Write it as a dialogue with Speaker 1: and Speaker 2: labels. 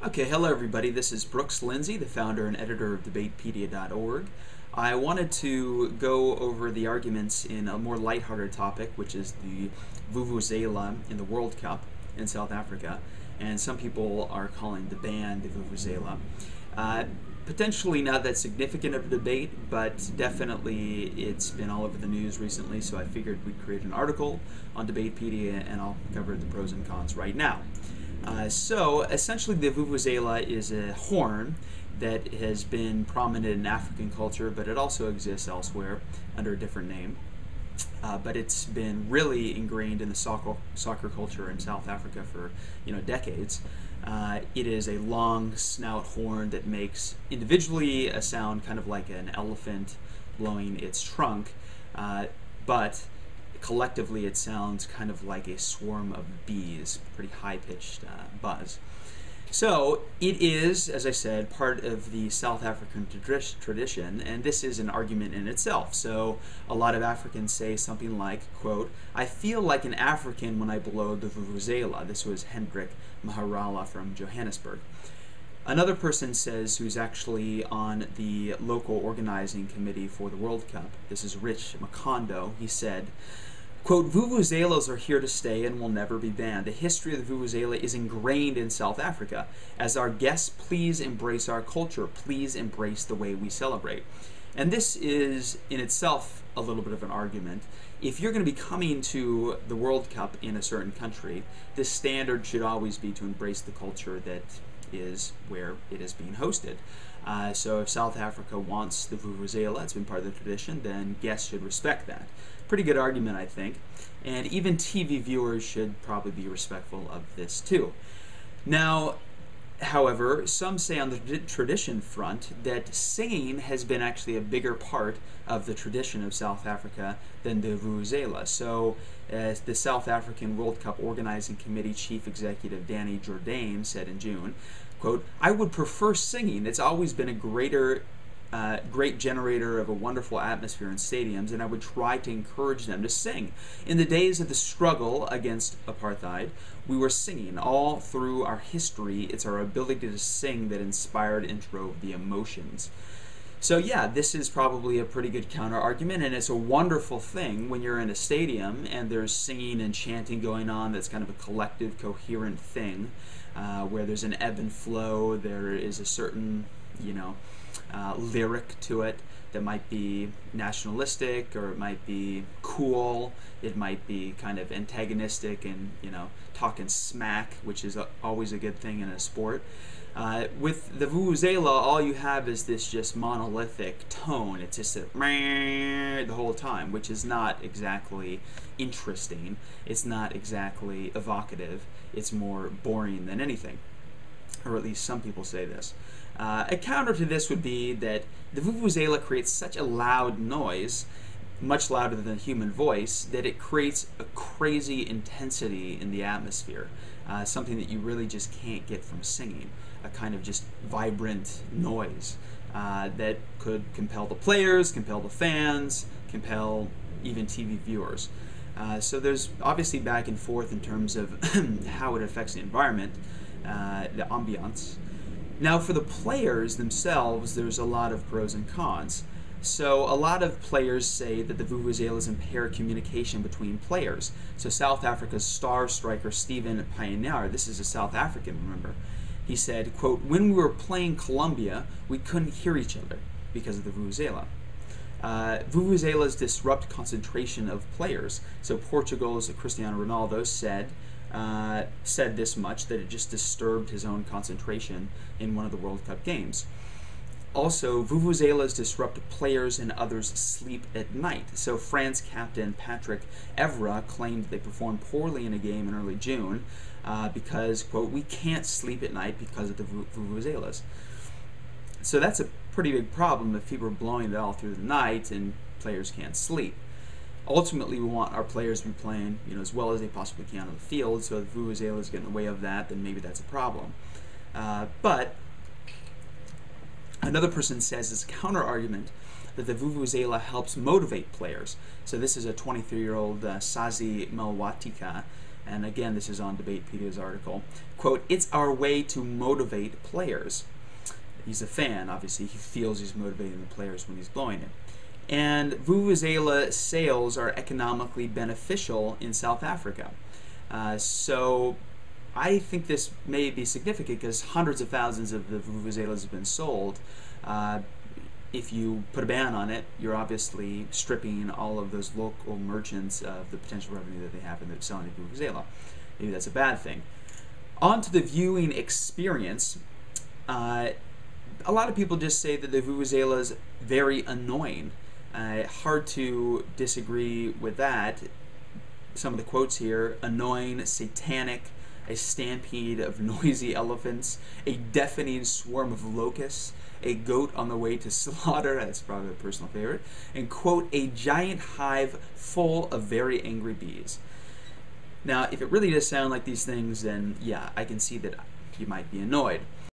Speaker 1: Okay, hello everybody. This is Brooks Lindsay, the founder and editor of debatepedia.org. I wanted to go over the arguments in a more lighthearted topic, which is the Vuvuzela in the World Cup in South Africa, and some people are calling the ban the Vuvuzela. Potentially not that significant of a debate, but definitely it's been all over the news recently, so I figured we'd create an article on Debatepedia, and I'll cover the pros and cons right now. So essentially the Vuvuzela is a horn that has been prominent in African culture, but it also exists elsewhere under a different name. But it's been really ingrained in the soccer culture in South Africa for decades. It is a long snout horn that makes individually a sound kind of like an elephant blowing its trunk, but collectively it sounds kind of like a swarm of bees, pretty high-pitched buzz. So it is, as I said, part of the South African tradition, and this is an argument in itself. So a lot of Africans say something like, quote, "I feel like an African when I blow the Vuvuzela." This was Hendrik Maharala from Johannesburg. Another person says, who's actually on the local organizing committee for the World Cup, this is Rich Makondo, he said, quote, "Vuvuzelas are here to stay and will never be banned. The history of the Vuvuzela is ingrained in South Africa. As our guests, please embrace our culture. Please embrace the way we celebrate." And this is in itself a little bit of an argument. If you're going to be coming to the World Cup in a certain country, the standard should always be to embrace the culture that is where it is being hosted. So if South Africa wants the Vuvuzela, it's been part of the tradition, then guests should respect that. Pretty good argument, I think. And even TV viewers should probably be respectful of this too. Now, however, some say on the tradition front that singing has been actually a bigger part of the tradition of South Africa than the Vuvuzela. So as the South African World Cup Organizing Committee Chief Executive Danny Jourdain said in June, quote, "I would prefer singing. It's always been a great generator of a wonderful atmosphere in stadiums, and I would try to encourage them to sing. In the days of the struggle against apartheid, we were singing. All through our history, it's our ability to sing that inspired and drove the emotions." So yeah, this is probably a pretty good counter-argument, and it's a wonderful thing when you're in a stadium and there's singing and chanting going on that's kind of a collective, coherent thing, where there's an ebb and flow, there is a certain, lyric to it that might be nationalistic, or it might be cool, it might be kind of antagonistic and, talking smack, which is always a good thing in a sport. With the Vuvuzela, all you have is this just monolithic tone. It's just a meh the whole time, which is not exactly interesting. It's not exactly evocative. It's more boring than anything, or at least some people say this. A counter to this would be that the Vuvuzela creates such a loud noise, much louder than the human voice, that it creates a crazy intensity in the atmosphere, something that you really just can't get from singing, a kind of just vibrant noise that could compel the players, compel the fans, compel even TV viewers. So there's obviously back and forth in terms of how it affects the environment, the ambiance. Now for the players themselves, there's a lot of pros and cons. So a lot of players say that the Vuvuzelas impair communication between players. So South Africa's star striker Steven Pioneer, this is a South African, remember, he said, quote, "When we were playing Colombia, we couldn't hear each other because of the Vuvuzela." Vuvuzelas disrupt concentration of players. So Portugal's Cristiano Ronaldo said this much, that it just disturbed his own concentration in one of the World Cup games. Also, Vuvuzelas disrupt players and others' sleep at night. So France captain Patrick Evra claimed they performed poorly in a game in early June because, quote, "we can't sleep at night because of the Vuvuzelas." So that's a pretty big problem if people are blowing it all through the night and players can't sleep. Ultimately, we want our players to be playing as well as they possibly can on the field, so if Vuvuzelas get in the way of that, then maybe that's a problem. But another person says as a counter-argument that the Vuvuzela helps motivate players. So this is a 23-year-old Sazi Melwatika And again, this is on Debatepedia's article. Quote, "It's our way to motivate players." He's a fan, obviously. He feels he's motivating the players when he's blowing it. And Vuvuzela sales are economically beneficial in South Africa. So I think this may be significant because hundreds of thousands of the Vuvuzelas have been sold. If you put a ban on it, you're obviously stripping all of those local merchants of the potential revenue that they have in selling the Vuvuzela. Maybe that's a bad thing. On to the viewing experience. A lot of people just say that the Vuvuzela is very annoying. Hard to disagree with that. Some of the quotes here: annoying, satanic, a stampede of noisy elephants, a deafening swarm of locusts, a goat on the way to slaughter, that's probably a personal favorite, and quote, a giant hive full of very angry bees. Now, if it really does sound like these things, then yeah, I can see that you might be annoyed.